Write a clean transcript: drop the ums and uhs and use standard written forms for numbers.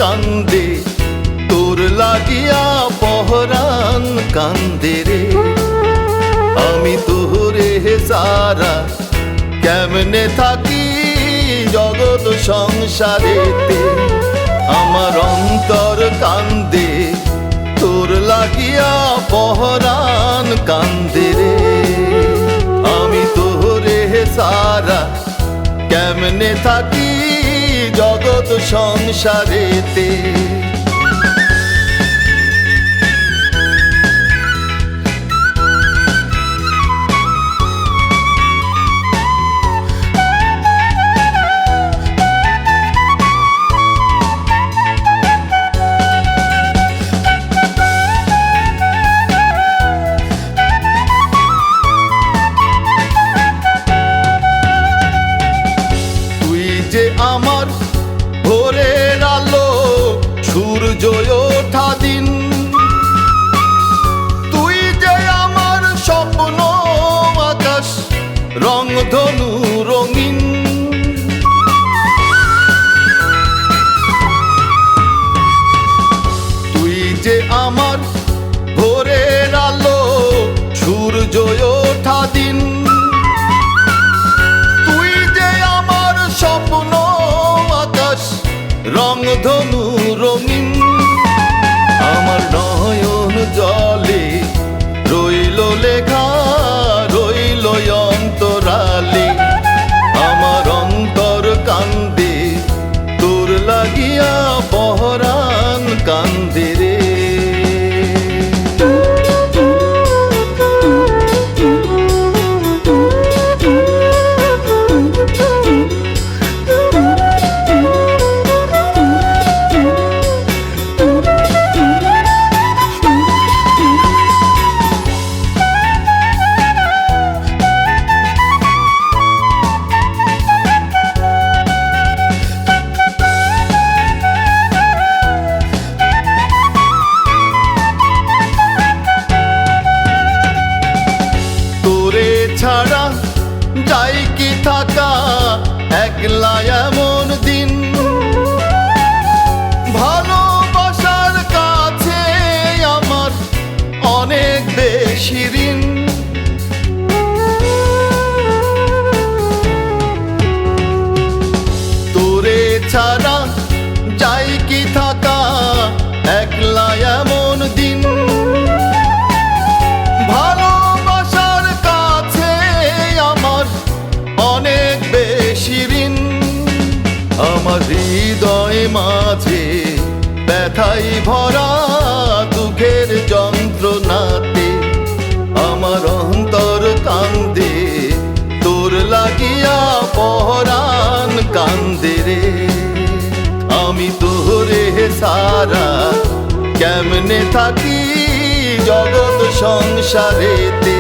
কান্দে, তোর লাগিয়া পহরান কান্দে রে। আমি তোরে সারা কেমনে থাকি জগৎ সংসারেতে, আমার অন্তর কান্দে, তোর লাগিয়া পহরান কান্দে রে। আমি তোরে সারা কেমনে থাকি জগৎ সংসারেতে। যে আমার ভোরের আলো, সূর্য ওঠা দিন, তুই যে আমার স্বপ্ন আকাশ রংধনু রঙিন। তুই যে আমার ভোরের আলো, সূর্য ওঠা দিন, স্বপ্ন আকাশ রংধনু রঙিন। আমার নয়ন জলে রইল লেখা, রইল অন্তরালে। আমার অন্তর কান্দে, তোর লাগিয়া পহরান কান্দে রে। ছাড়া যাই কি থাকা একলা এমন দিন, ভালোবাসার কাছে আমার অনেক বেশি ঋণ। তোরে ছাড়া যাই কি থাকা একলা এমন দিন, অনেক বেশি ঋণ। আমার হৃদয় মাঝে ব্যথাই ভরা দুঃখের যন্ত্রণাতে, আমার অন্তর কান্দে, তোর লাগিয়া পহরান কান্দে রে। আমি তোরে সারা কেমনে থাকি জগৎ সংসারেতে,